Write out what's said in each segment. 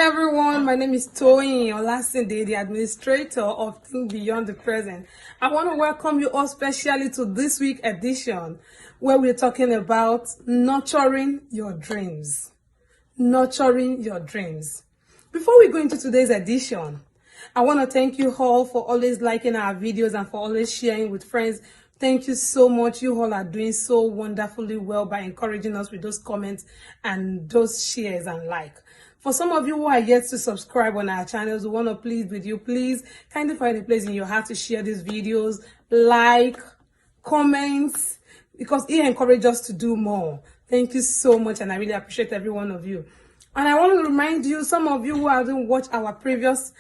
everyone, my name is Toyin Olasinde, the administrator of Think Beyond the Present. I want to welcome you all specially to this week's edition where we're talking about nurturing your dreams. Nurturing your dreams. Before we go into today's edition, I want to thank you all for always liking our videos and for always sharing with friends. Thank you so much. You all are doing so wonderfully well by encouraging us with those comments and those shares and like. For some of you who are yet to subscribe on our channels, we want to plead with you, please kindly find a place in your heart to share these videos, like, comments, because it encourages us to do more. Thank you so much, and I really appreciate every one of you. And I want to remind you, some of you who haven't watched our previous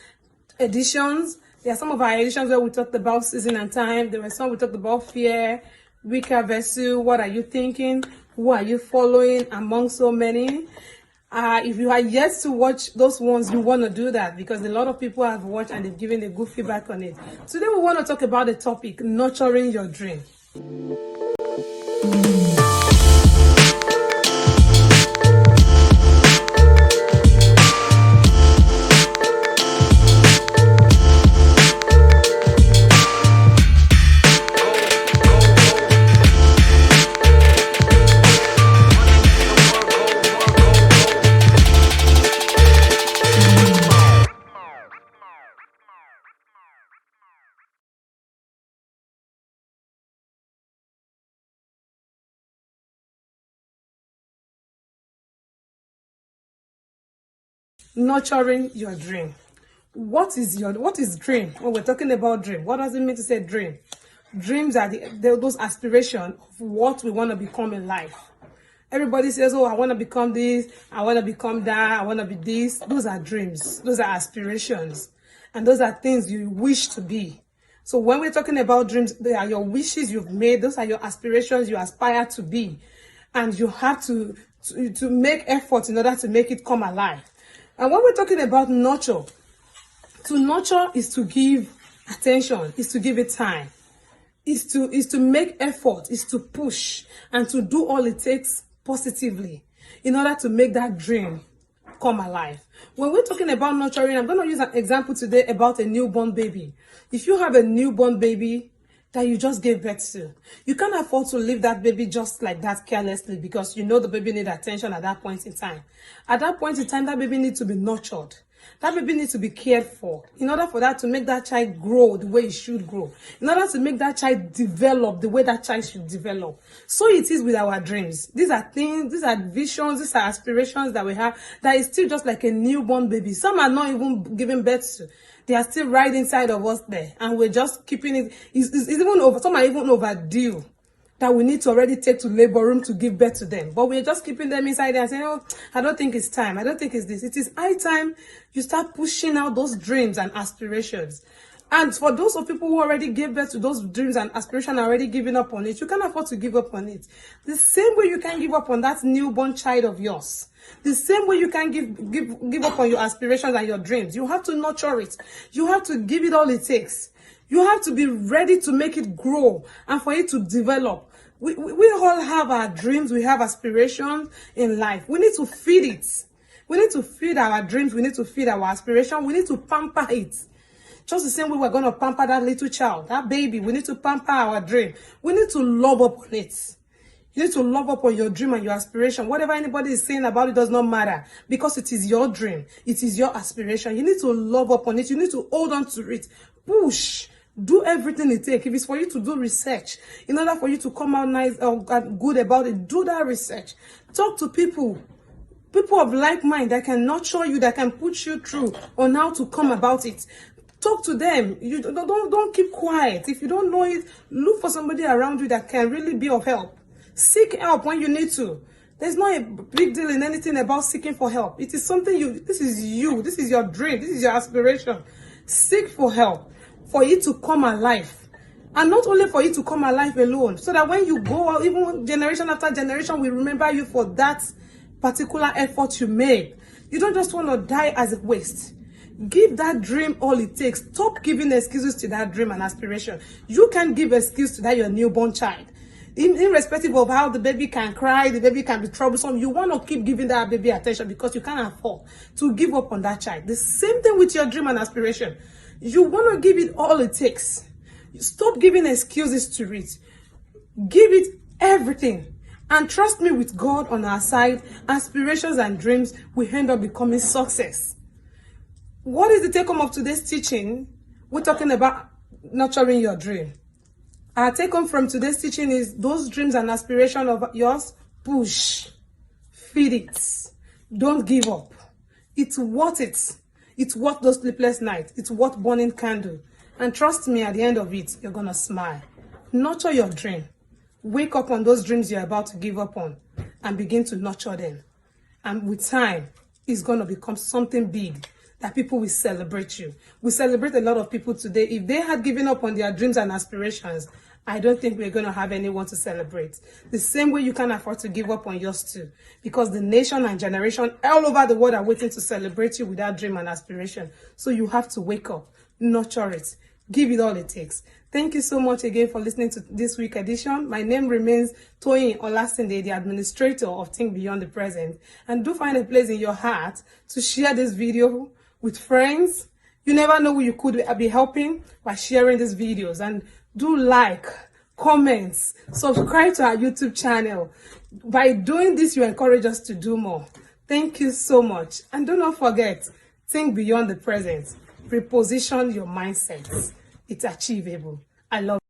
editions, there are some of our editions where we talked about season and time. There were some we talked about fear, weaker vessel, what are you thinking, who are you following, among so many. If you are yet to watch those ones, you want to do that because a lot of people have watched and they've given a good feedback on it. Today we want to talk about the topic, nurturing your dream. Nurturing your dream. What is dream? When we're talking about dream, what does it mean to say dream? Dreams are those aspirations of what we want to become in life. Everybody says, oh, I want to become this, I want to become that, I want to be this. Those are dreams. Those are aspirations. And those are things you wish to be. So when we're talking about dreams, they are your wishes you've made. Those are your aspirations you aspire to be. And you have to make effort in order to make it come alive. And when we're talking about nurture, to nurture is to give attention, is to give it time, is to make effort, is to push, and to do all it takes positively in order to make that dream come alive. When we're talking about nurturing, I'm going to use an example today about a newborn baby. If you have a newborn baby that you just gave birth to, you can't afford to leave that baby just like that carelessly because you know the baby needs attention at that point in time. At that point in time, that baby needs to be nurtured. That baby needs to be cared for in order for that to make that child grow the way it should grow, in order to make that child develop the way that child should develop. So it is with our dreams. These are things, these are visions, these are aspirations that we have that is still just like a newborn baby. Some are not even giving birth to. They are still right inside of us there, and we're just keeping it. It's even over. Some are even overdue that we need to already take to labor room to give birth to them. But we're just keeping them inside there and saying, oh, I don't think it's time. I don't think it's this. It is high time you start pushing out those dreams and aspirations. And for those of people who already gave birth to those dreams and aspirations, are already giving up on it, you can't afford to give up on it. The same way you can't give up on that newborn child of yours. The same way you can't give up on your aspirations and your dreams. You have to nurture it. You have to give it all it takes. You have to be ready to make it grow and for it to develop. We all have our dreams. We have aspirations in life. We need to feed it. We need to feed our dreams. We need to feed our aspiration. We need to pamper it. Just the same way we're going to pamper that little child, that baby. We need to pamper our dream. We need to love up on it. You need to love up on your dream and your aspiration. Whatever anybody is saying about it does not matter because it is your dream. It is your aspiration. You need to love up on it. You need to hold on to it. Push. Do everything it takes. If it's for you to do research, in order for you to come out nice or good about it, do that research. Talk to people of like mind that can nurture you, that can put you through on how to come about it. Talk to them. You don't keep quiet. If you don't know it, look for somebody around you that can really be of help. Seek help when you need to. There's not a big deal in anything about seeking for help. It is something this is you. This is your dream. This is your aspiration. Seek for help for it to come alive. And not only for it to come alive alone, so that when you go out, even generation after generation, we remember you for that particular effort you made. You don't just want to die as a waste. Give that dream all it takes. Stop giving excuses to that dream and aspiration. You can't give excuse to that your newborn child. Irrespective of how the baby can cry, the baby can be troublesome, you want to keep giving that baby attention because you can't afford to give up on that child. The same thing with your dream and aspiration. You want to give it all it takes. Stop giving excuses to it. Give it everything. And trust me, with God on our side, aspirations and dreams will end up becoming success. What is the take-home of today's teaching? We're talking about nurturing your dream. Our take-home from today's teaching is those dreams and aspirations of yours, push. Feed it. Don't give up. It's worth it. It's worth those sleepless nights. It's worth burning candle. And trust me, at the end of it, you're going to smile. Nurture your dream. Wake up on those dreams you're about to give up on and begin to nurture them. And with time, it's going to become something big that people will celebrate you. We celebrate a lot of people today. If they had given up on their dreams and aspirations, I don't think we're going to have anyone to celebrate. The same way you can't afford to give up on yours too. Because the nation and generation all over the world are waiting to celebrate you with that dream and aspiration. So you have to wake up, nurture it, give it all it takes. Thank you so much again for listening to this week's edition. My name remains Toyin Olasinde, the administrator of Think Beyond the Present. And do find a place in your heart to share this video with friends. You never know who you could be helping by sharing these videos. And do like, comments, subscribe to our YouTube channel. By doing this, you encourage us to do more. Thank you so much. And do not forget, think beyond the present. Reposition your mindsets. It's achievable. I love